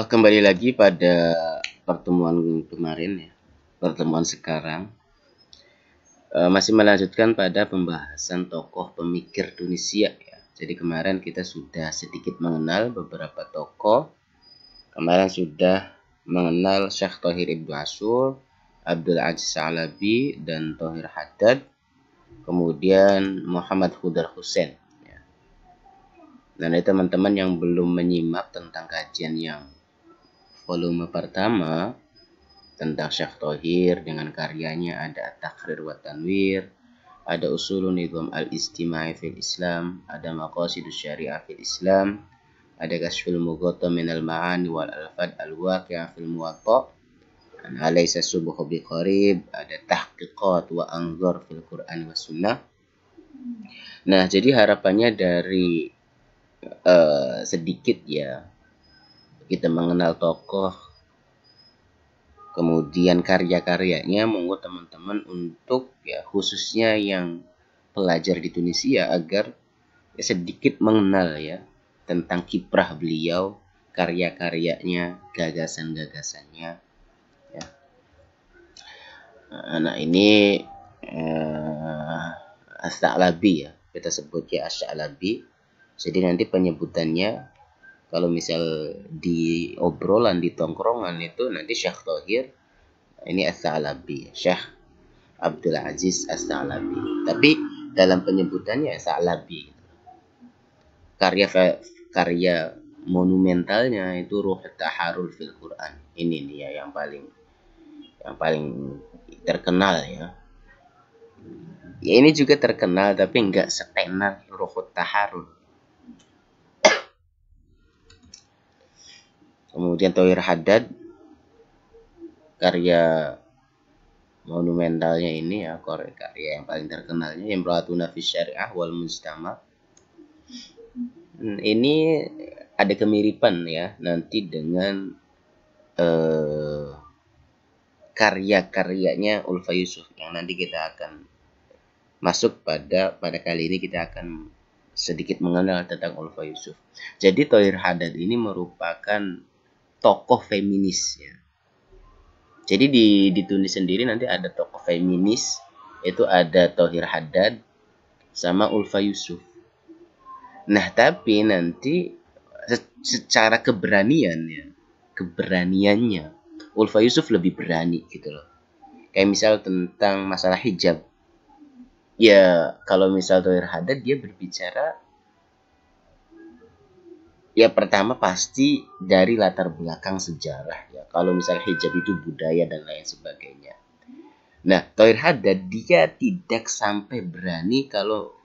Kembali lagi pada pertemuan kemarin ya, pertemuan sekarang masih melanjutkan pada pembahasan tokoh pemikir Tunisia ya. Jadi kemarin kita sudah sedikit mengenal beberapa tokoh. Kemarin sudah mengenal Syekh Thohir Ibnu Ashur, Abdul Aziz Sha'labi, dan Thohir Haddad. Kemudian Muhammad Hudar Hussein ya. Nah, dari teman-teman yang belum menyimak tentang kajian yang volume pertama tentang Syekh Thohir dengan karyanya ada At-Tahrir wa Tanwir, ada Usulun Nizam Al-Istima'i fil Islam, ada Maqasidus Syariah fil Islam, ada Kashful Mughatta minal Ma'ani wal Alfad Al-Waqi'ah fil Muwatta', Alaysa Subhu Biqarib, ada Tahqiqat wa Anzar fil Quran wa Sunnah. Nah, jadi harapannya dari sedikit ya kita mengenal tokoh, kemudian karya-karyanya, monggo teman-teman untuk ya khususnya yang pelajar di Tunisia agar ya, sedikit mengenal ya tentang kiprah beliau, karya-karyanya, gagasan-gagasannya ya. Nah ini As-Sha'labi ya, kita sebut ya As-Sha'labi. Jadi nanti penyebutannya kalau misal di obrolan di tongkrongan itu nanti Syekh Thohir ini As-Sha'labi, Syekh Abdul Aziz As-Sha'labi. Tapi dalam penyebutannya As-Sha'labi. Karya monumentalnya itu Ruh Taharul fil Quran. Ini dia yang paling terkenal ya. Ya ini juga terkenal tapi enggak setenar Ruh Taharul. Kemudian Thohir Haddad, karya monumentalnya ini ya, karya yang paling terkenalnya Imra'atuna fi Syariah wal Mujtama. Ini ada kemiripan ya nanti dengan karya-karyanya Ulfa Yusuf yang nanti kita akan masuk pada kali ini kita akan sedikit mengenal tentang Ulfa Yusuf. Jadi Thohir Haddad ini merupakan tokoh feminis ya. Jadi di Tunis sendiri nanti ada tokoh feminis, itu ada Thohir Haddad sama Ulfa Yusuf. Nah, tapi nanti secara keberaniannya Ulfa Yusuf lebih berani gitu loh. Kayak misal tentang masalah hijab. Ya, kalau misal Thohir Haddad dia berbicara ya pertama pasti dari latar belakang sejarah ya. Kalau misalnya hijab itu budaya dan lain sebagainya. Nah, Thohir Haddad dia tidak sampai berani kalau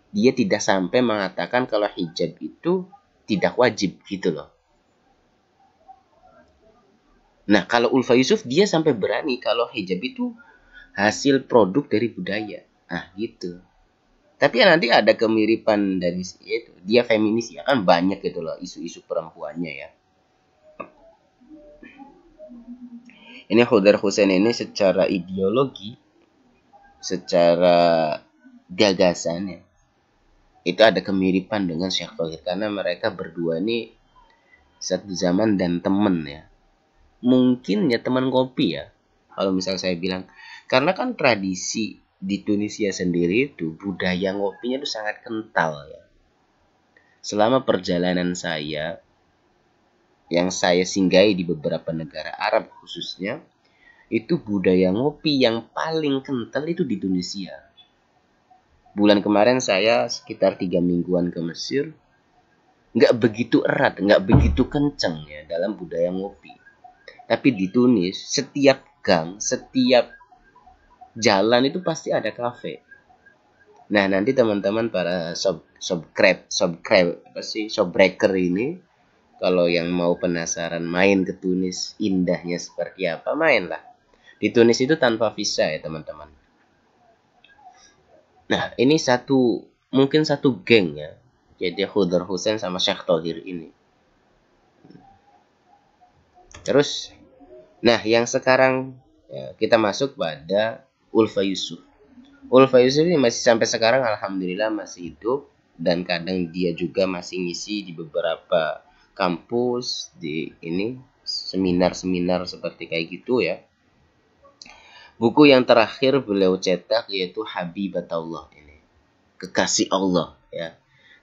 dia tidak sampai mengatakan kalau hijab itu tidak wajib gitu loh. Nah, kalau Ulfa Yusuf dia sampai berani kalau hijab itu hasil produk dari budaya. Nah, gitu. Tapi ya nanti ada kemiripan dari itu. Dia feminis ya kan banyak gitu loh isu-isu perempuannya ya. Ini Hudar Hussein ini secara ideologi, secara gagasannya itu ada kemiripan dengan Syekh Thohir karena mereka berdua ini satu zaman dan temen ya. Mungkin ya teman kopi ya. Kalau misal saya bilang karena kan tradisi di Tunisia sendiri itu budaya ngopinya itu sangat kental ya. Selama perjalanan saya yang saya singgahi di beberapa negara Arab khususnya, itu budaya ngopi yang paling kental itu di Tunisia. Bulan kemarin saya sekitar 3 mingguan ke Mesir, nggak begitu erat, nggak begitu kenceng ya dalam budaya ngopi. Tapi di Tunis, setiap gang, setiap jalan itu pasti ada kafe. Nah, nanti teman-teman para shopbreaker ini, kalau yang mau penasaran main ke Tunis, indahnya seperti apa, mainlah. Di Tunis itu tanpa visa ya, teman-teman. Nah, ini mungkin satu geng ya. Jadi Hudar Hussein sama Syekh Thohir ini. Terus, nah yang sekarang ya, kita masuk pada Ulfa Yusuf. Ulfa Yusuf ini masih sampai sekarang alhamdulillah masih hidup dan kadang dia juga masih ngisi di beberapa kampus, di ini seminar-seminar seperti kayak gitu ya. Buku yang terakhir beliau cetak yaitu Habibatullah, ini kekasih Allah ya.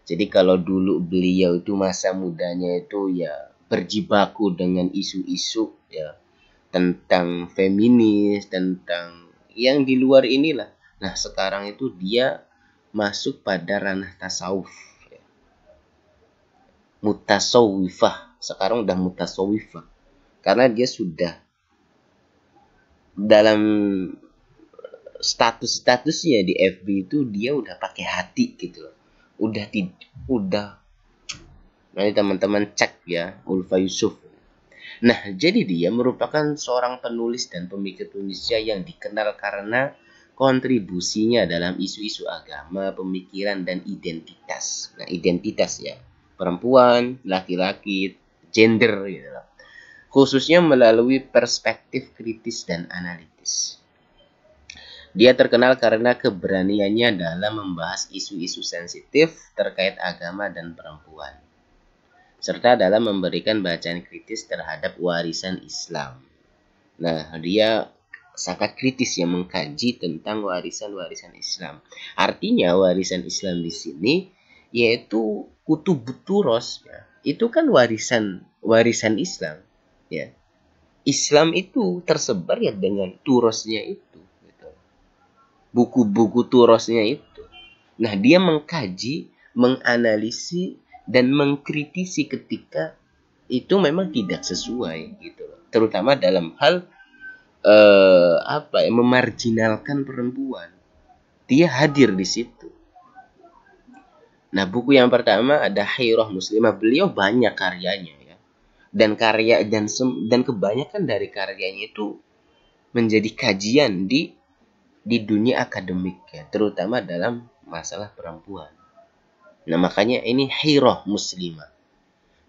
Jadi kalau dulu beliau itu masa mudanya itu ya berjibaku dengan isu-isu ya tentang feminis, tentang yang di luar inilah. Nah, sekarang itu dia masuk pada ranah tasawuf ya. Mutasawwifah. Sekarang udah mutasawwifah. Karena dia sudah dalam status-statusnya di FB itu dia udah pakai hati gitu loh. Udah nanti teman-teman cek ya Ulfa Yusuf. Nah, jadi dia merupakan seorang penulis dan pemikir Tunisia yang dikenal karena kontribusinya dalam isu-isu agama, pemikiran, dan identitas. Nah, identitas ya, perempuan, laki-laki, gender gitu loh. Khususnya melalui perspektif kritis dan analitis. Dia terkenal karena keberaniannya dalam membahas isu-isu sensitif terkait agama dan perempuan, serta dalam memberikan bacaan kritis terhadap warisan Islam. Nah, dia sangat kritis yang mengkaji tentang warisan-warisan Islam. Artinya warisan Islam di sini yaitu kutubut turos ya. Itu kan warisan Islam ya. Islam itu tersebar ya dengan turosnya itu gitu. Buku-buku turosnya itu. Nah, dia mengkaji, menganalisis dan mengkritisi ketika itu memang tidak sesuai gitu loh. Terutama dalam hal memarginalkan perempuan. Dia hadir di situ. Nah, buku yang pertama ada Hairah Muslimah. Beliau banyak karyanya ya. Dan kebanyakan dari karyanya itu menjadi kajian di dunia akademik ya, terutama dalam masalah perempuan. Nah, makanya ini Hairah Muslimah.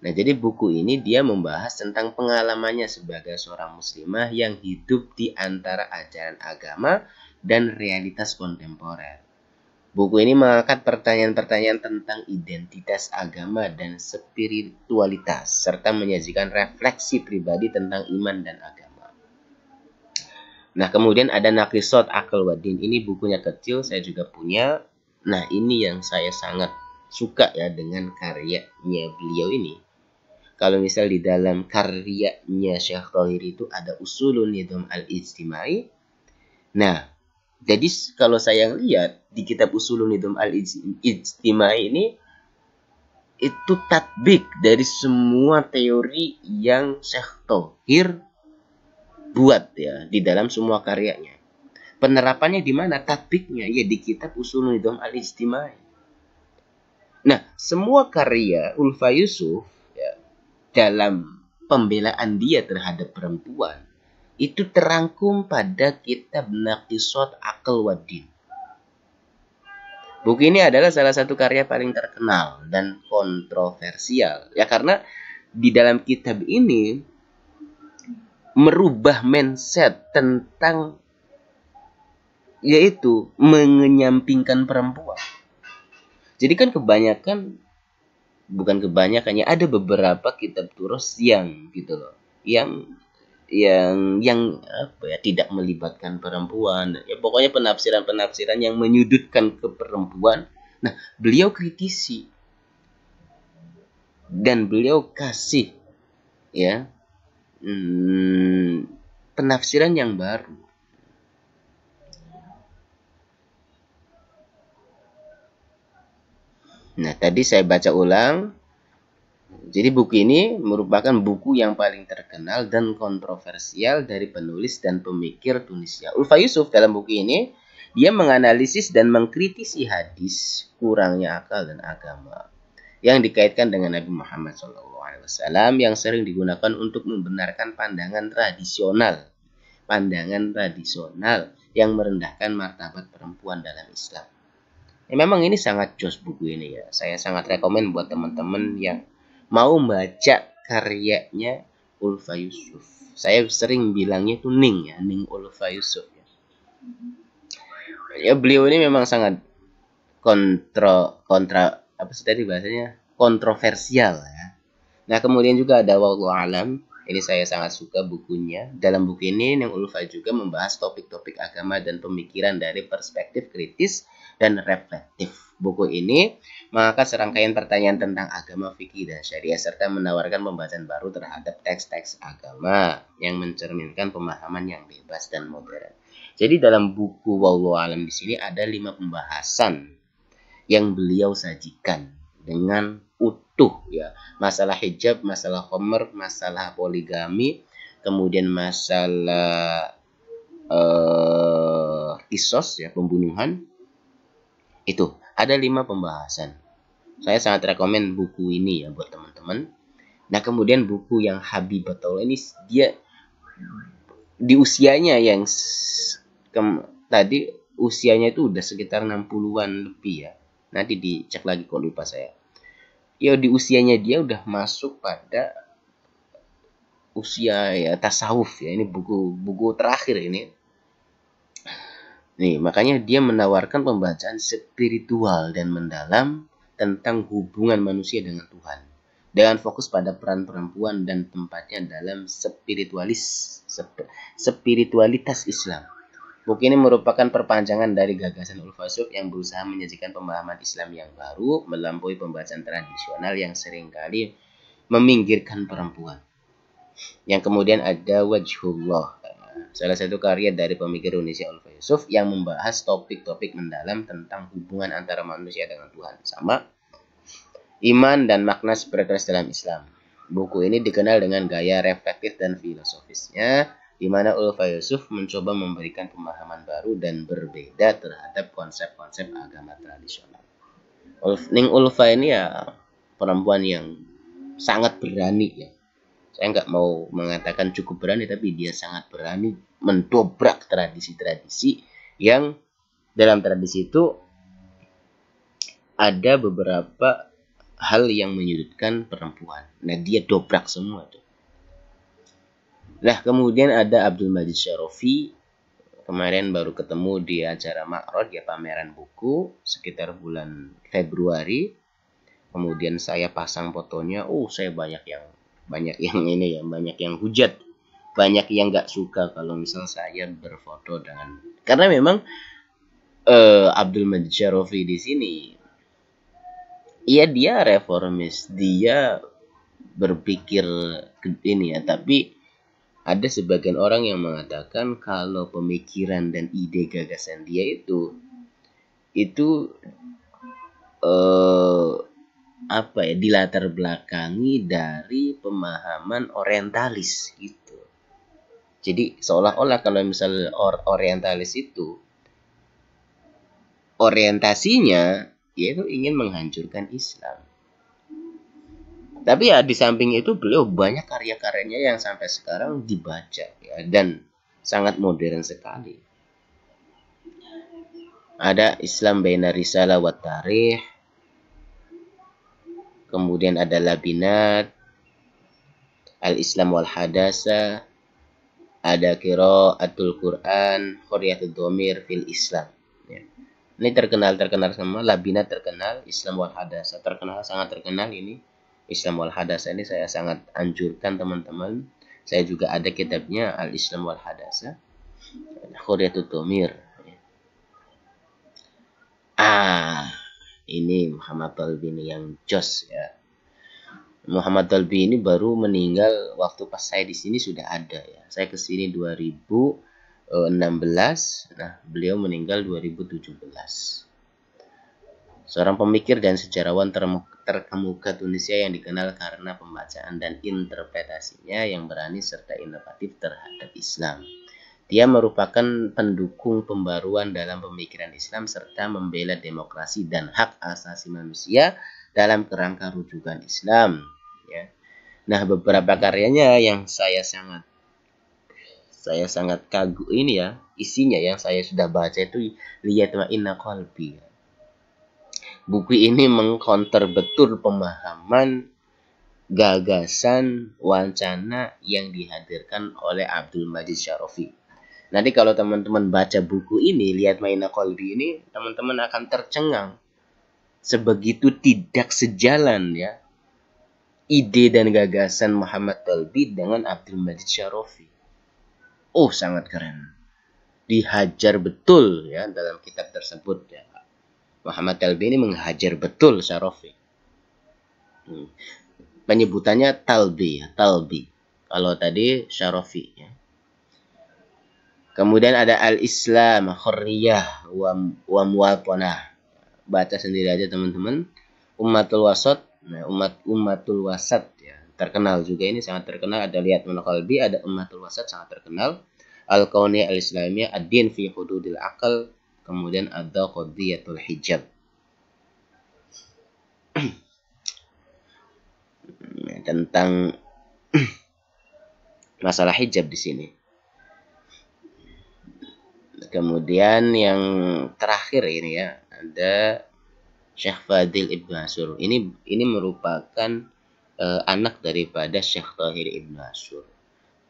Nah, jadi buku ini dia membahas tentang pengalamannya sebagai seorang muslimah yang hidup di antara ajaran agama dan realitas kontemporer. Buku ini mengangkat pertanyaan-pertanyaan tentang identitas agama dan spiritualitas, serta menyajikan refleksi pribadi tentang iman dan agama. Nah, kemudian ada Naqishat Aql wa Din. Ini bukunya kecil, saya juga punya. Nah, ini yang saya sangat suka ya dengan karyanya beliau ini. Kalau misal di dalam karyanya Syekh Thohir itu ada Usulun Nidham al-Ijtimai. Nah, jadi kalau saya lihat di kitab Usulun Nidham al-Ijtimai ini itu tatbik dari semua teori yang Syekh Thohir buat ya di dalam semua karyanya. Penerapannya di mana? Tatbiknya ya di kitab Usulun Nidham al-Ijtimai. Nah, semua karya Ulfa Yusuf dalam pembelaan dia terhadap perempuan itu terangkum pada kitab Naqishat Aql wa Din. Buku ini adalah salah satu karya paling terkenal dan kontroversial ya, karena di dalam kitab ini merubah mindset tentang yaitu mengenyampingkan perempuan. Jadi kan bukan kebanyakannya, ada beberapa kitab turos yang gitu loh, yang tidak melibatkan perempuan ya, pokoknya penafsiran yang menyudutkan ke perempuan. Nah, beliau kritisi dan beliau kasih ya penafsiran yang baru. Nah, tadi saya baca ulang. Jadi buku ini merupakan buku yang paling terkenal dan kontroversial dari penulis dan pemikir Tunisia. Ulfa Yusuf dalam buku ini, dia menganalisis dan mengkritisi hadis kurangnya akal dan agama yang dikaitkan dengan Nabi Muhammad SAW yang sering digunakan untuk membenarkan pandangan tradisional yang merendahkan martabat perempuan dalam Islam. Ya, memang ini sangat jos buku ini ya. Saya sangat rekomen buat teman-teman yang mau baca karyanya Ulfa Yusuf. Saya sering bilangnya itu Ning Ulfa Yusuf ya. Ya, beliau ini memang sangat kontroversial ya. Nah, kemudian juga ada Wallahu Alam. Ini saya sangat suka bukunya. Dalam buku ini, Neng Ulfa juga membahas topik-topik agama dan pemikiran dari perspektif kritis dan reflektif. Buku ini mengangkat serangkaian pertanyaan tentang agama, fikih, dan syariah, serta menawarkan pembahasan baru terhadap teks-teks agama yang mencerminkan pemahaman yang bebas dan modern. Jadi dalam buku Wallahu Alam di sini ada 5 pembahasan yang beliau sajikan dengan utuh ya. Masalah hijab, masalah khomer, masalah poligami, kemudian masalah kisos ya, pembunuhan. Itu ada 5 pembahasan. Saya sangat rekomen buku ini ya buat teman-teman. Nah, kemudian buku yang Habibatullah ini dia di usianya yang tadi usianya itu udah sekitar 60-an lebih ya. Nanti dicek lagi kalau lupa saya. Ya di usianya dia udah masuk pada usia ya tasawuf ya. Ini buku terakhir ini. Nih, makanya dia menawarkan pembacaan spiritual dan mendalam tentang hubungan manusia dengan Tuhan. Dengan fokus pada peran perempuan dan tempatnya dalam spiritualitas Islam. Buku ini merupakan perpanjangan dari gagasan Ul-Fasuf yang berusaha menyajikan pemahaman Islam yang baru melampaui pembacaan tradisional yang seringkali meminggirkan perempuan. Yang kemudian ada Wajhullah, salah satu karya dari pemikir Indonesia Ul-Fasuf yang membahas topik-topik mendalam tentang hubungan antara manusia dengan Tuhan, sama iman dan makna spiritualitas dalam Islam. Buku ini dikenal dengan gaya reflektif dan filosofisnya, di mana Ulfa Yusuf mencoba memberikan pemahaman baru dan berbeda terhadap konsep-konsep agama tradisional. Ning Ulfa ini ya perempuan yang sangat berani ya. Saya nggak mau mengatakan cukup berani, tapi dia sangat berani mendobrak tradisi-tradisi yang dalam tradisi itu ada beberapa hal yang menyudutkan perempuan. Nah, dia dobrak semua tuh. Nah, kemudian ada Abdul Majid Syarofi. Kemarin baru ketemu di acara Makrod ya, pameran buku sekitar bulan Februari. Kemudian saya pasang fotonya. Saya banyak yang ini ya, banyak yang hujat, banyak yang nggak suka kalau misal saya berfoto dengan, karena memang Abdul Majid Syarofi di sini, iya dia reformis, dia berpikir ini ya, tapi ada sebagian orang yang mengatakan kalau pemikiran dan ide gagasan dia itu dilatar belakangi dari pemahaman orientalis gitu. Jadi seolah-olah kalau misal orientalis itu orientasinya yaitu ingin menghancurkan Islam. Tapi ya di samping itu beliau banyak karya-karyanya yang sampai sekarang dibaca ya, dan sangat modern sekali. Ada Islam Baina Risalah wa Tarikh, kemudian ada Labinat, Al-Islam wal Hadasa, ada Qiraatul Quran, Hurriyatul Dhamir fil Islam. Ya. Ini terkenal semua. Labinat terkenal, Islam wal Hadasa terkenal, sangat terkenal ini. Islam wal Hadasa ini saya sangat anjurkan teman-teman. Saya juga ada kitabnya Al-Islam wal Hadasa, Hurriyatul Dhamir. Ini Muhammad Talbi yang jos ya. Muhammad Talbi ini baru meninggal waktu pas saya di sini sudah ada ya. Saya ke sini 2016. Nah, beliau meninggal 2017. Seorang pemikir dan sejarawan terkemuka Tunisia yang dikenal karena pembacaan dan interpretasinya yang berani serta inovatif terhadap Islam. Dia merupakan pendukung pembaruan dalam pemikiran Islam serta membela demokrasi dan hak asasi manusia dalam kerangka rujukan Islam. Ya. Nah, beberapa karyanya yang saya sangat kagum ini ya, isinya yang saya sudah baca itu Liyatma'inna Qalbi. Buku ini mengcounter betul pemahaman, gagasan, wacana yang dihadirkan oleh Abdul Majid Syarofi. Nanti kalau teman-teman baca buku ini, Liyatma'inna Qalbi ini, teman-teman akan tercengang. Sebegitu tidak sejalan ya ide dan gagasan Muhammad Talbi dengan Abdul Majid Syarrofi. Oh, sangat keren. Dihajar betul ya dalam kitab tersebut ya. Muhammad Talbi ini menghajar betul Syarrofi. Penyebutannya Talbi ya, Talbi. Kalau tadi Syarrofi ya. Kemudian ada al-Islam, khurriyah, wa muwatanah. Baca sendiri aja teman-teman. Ummatul wasat, nah, ummatul wasat ya. Terkenal juga ini, sangat terkenal. Ada Lihat Qalbi, ada ummatul wasat, sangat terkenal. Al-Kauniyah al-Islamiyah, ad-din fi hududil aqal, kemudian ada qadiyatul hijab. Tentang masalah hijab di sini. Kemudian yang terakhir ini ya, ada Syekh Fadil Ibnu Asyur. Ini merupakan anak daripada Syekh Tahir Ibnu Asyur.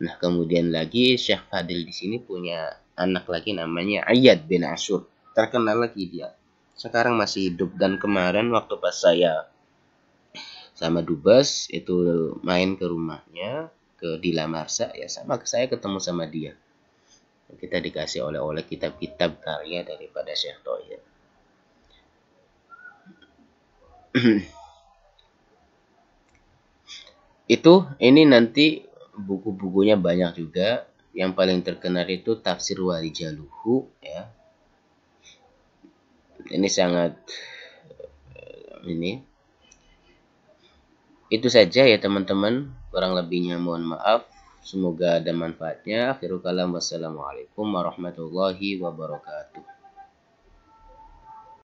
Nah, kemudian lagi Syekh Fadil di sini punya anak lagi namanya Ayyad bin Asyur. Terkenal lagi dia. Sekarang masih hidup, dan kemarin waktu pas saya sama Dubes itu main ke rumahnya ke Dila Marsa ya, sama saya ketemu sama dia. Kita dikasih oleh-oleh kitab-kitab karya daripada Syekh Tahir. Ini nanti buku-bukunya banyak juga. Yang paling terkenal itu Tafsir Warijaluhu ya. Ini sangat itu saja ya teman-teman. Kurang lebihnya mohon maaf. Semoga ada manfaatnya. Akhirul kalam, wassalamualaikum warahmatullahi wabarakatuh.